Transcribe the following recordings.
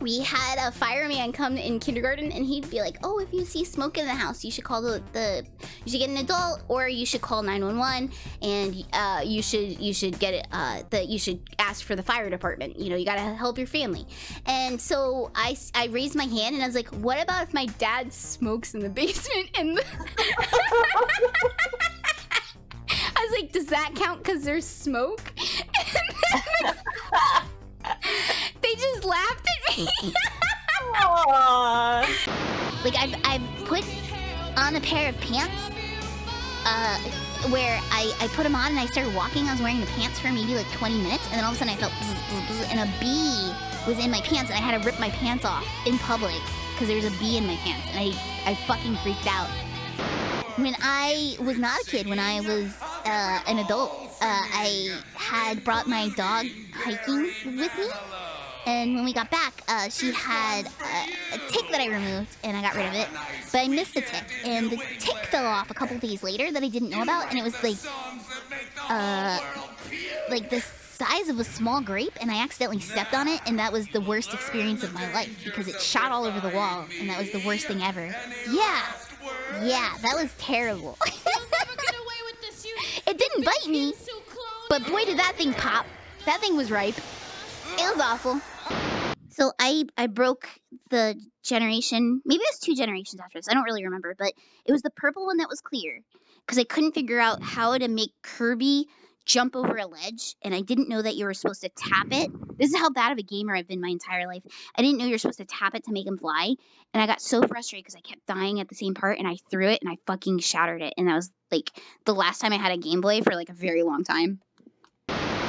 we had a fireman come in kindergarten, and he'd be like, "Oh, if you see smoke in the house, you should call you should get an adult, or you should call 911, and you should get it. You should ask for the fire department. You know, you gotta help your family." And so I raised my hand, and I was like, "What about if my dad smokes in the basement?" And I was like, "Does that count because there's smoke?" They just laughed at me. Like I've put on a pair of pants where I put them on and I started walking. I was wearing the pants for maybe like 20 minutes, and then all of a sudden I felt bzz, bzz, bzz, and a bee was in my pants, and I had to rip my pants off in public because there was a bee in my pants, and I fucking freaked out. When I was not a kid, when I was an adult, I had brought my dog hiking with me. And when we got back, she had a tick that I removed, and I got rid of it. But I missed the tick, and the tick fell off a couple days later that I didn't know about, and it was like the size of a small grape, and I accidentally stepped on it, and that was the worst experience of my life because it shot all over the wall, and that was the worst thing ever. Yeah, that was terrible. It didn't bite me, but boy did that thing pop. That thing was ripe. It was awful. So I broke the generation, maybe it was 2 generations after this, I don't really remember, but it was the purple one that was clear, because I couldn't figure out how to make Kirby jump over a ledge, and I didn't know that you were supposed to tap it. This is how bad of a gamer I've been my entire life. I didn't know you were supposed to tap it to make him fly, and I got so frustrated because I kept dying at the same part, and I threw it, and I fucking shattered it, and that was like the last time I had a Game Boy for like a very long time.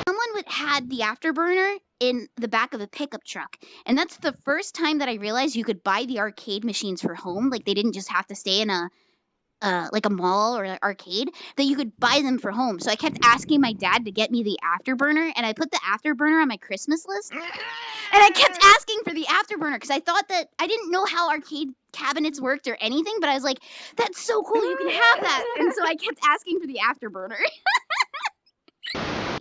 Someone had the afterburner in the back of a pickup truck, and that's the first time that I realized you could buy the arcade machines for home. Like, they didn't just have to stay in a like a mall or an arcade, that you could buy them for home. So I kept asking my dad to get me the afterburner, and I put the afterburner on my Christmas list, and I kept asking for the afterburner because I thought that I didn't know how arcade cabinets worked or anything, but I was like, that's so cool, you can have that. And so I kept asking for the afterburner.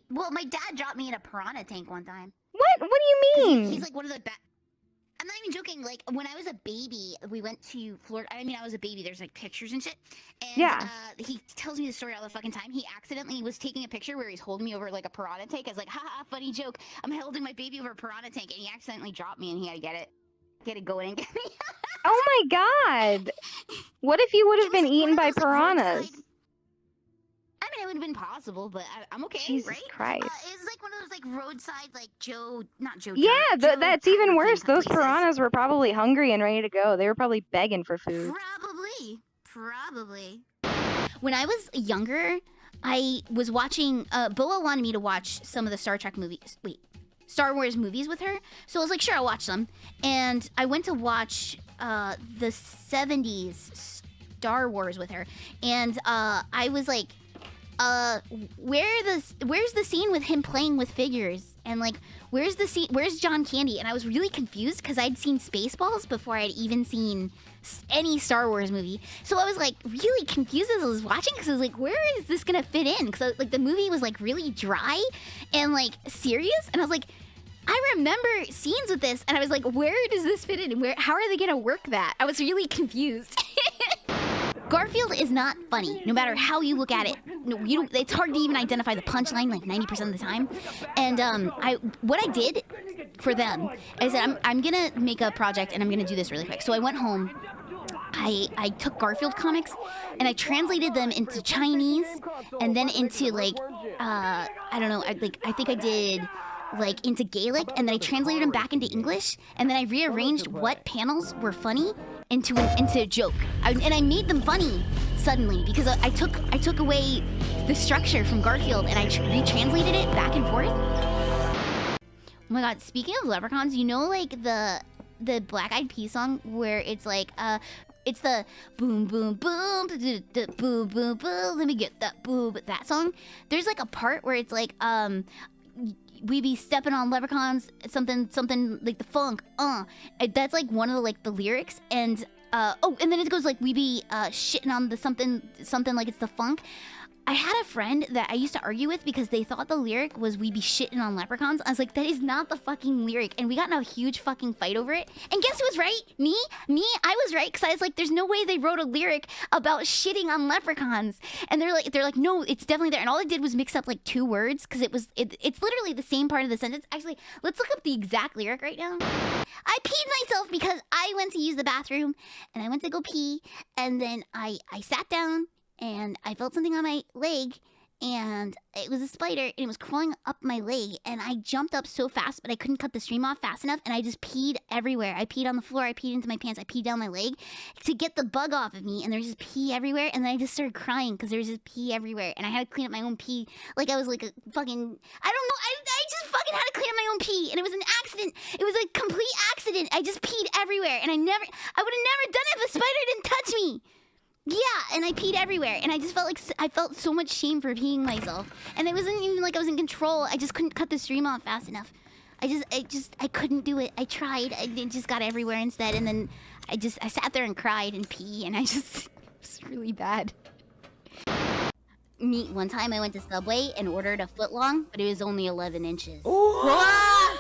Well, my dad dropped me in a piranha tank one time. What do you mean? He's like one of the best. I'm not even joking. Like, when I was a baby, we went to Florida. I mean, I was a baby. There's like pictures and shit. And Yeah. He tells me the story all the fucking time. He accidentally was taking a picture where he's holding me over like a piranha tank. I was like, haha, funny joke. I'm holding my baby over a piranha tank, and he accidentally dropped me, and he had to get it going and get me. Oh my god! What if you would have been eaten by piranhas? I mean, it would have been possible, but I'm okay, Jesus right? Christ. It's like one of those like roadside, like not Joe. Yeah, Joe that's even worse. Those places. piranhas were probably hungry and ready to go. They were probably begging for food. Probably. When I was younger, I was watching. Boa wanted me to watch some of the Star Wars movies with her. So I was like, sure, I'll watch them. And I went to watch the 70s Star Wars with her, and I was like, where's the scene with him playing with figures, and like where's John Candy? And I was really confused because I'd seen Spaceballs before I'd even seen any Star Wars movie, so I was like really confused as I was watching, because I was like, where is this gonna fit in? Because like the movie was like really dry and like serious, and I was like, I remember scenes with this, and I was like, where does this fit in, and how are they gonna work that? I was really confused. Garfield is not funny, no matter how you look at it. No, it's hard to even identify the punchline like 90% of the time. And what I did for them, I said, I'm gonna make a project, and I'm gonna do this really quick. So I went home. I took Garfield comics, and I translated them into Chinese, and then into like I don't know, I think I did like into Gaelic, and then I translated them back into English, and then I rearranged what panels were funny into a joke, and I made them funny suddenly because I took away the structure from Garfield, and I retranslated it back and forth. Oh my god! Speaking of leprechauns, you know, like the Black Eyed Peas song where it's like it's the boom boom boom boom boom boom. Let me get that boom. That song. There's like a part where it's like we be stepping on leprechauns, something like the funk. That's like one of the lyrics, and and then it goes like we be shitting on the something like it's the funk. I had a friend that I used to argue with because they thought the lyric was "we be shitting on leprechauns." I was like, that is not the fucking lyric, and we got in a huge fucking fight over it. And guess who was right? Me, I was right because I was like, there's no way they wrote a lyric about shitting on leprechauns. And they're like, no, it's definitely there. And all I did was mix up like 2 words because it's literally the same part of the sentence. Actually, let's look up the exact lyric right now. I peed myself because I went to use the bathroom and I went to go pee, and then I sat down and I felt something on my leg, and it was a spider, and it was crawling up my leg, and I jumped up so fast, but I couldn't cut the stream off fast enough, and I just peed everywhere. I peed on the floor, I peed into my pants, I peed down my leg to get the bug off of me, and there's just pee everywhere, and then I just started crying because there was just pee everywhere, and I had to clean up my own pee like I was like a fucking, I don't know, I just fucking had to clean up my own pee, and it was an accident. It was a complete accident. I just peed everywhere, and I would have never done it if a spider didn't touch me. Yeah, and I peed everywhere, and I just felt like I felt so much shame for peeing myself, and it wasn't even like I was in control. I just couldn't cut the stream off fast enough. I couldn't do it. I tried. It just got everywhere instead, and then I sat there and cried and pee, and it was really bad. One time I went to Subway and ordered a footlong, but it was only 11 inches. What?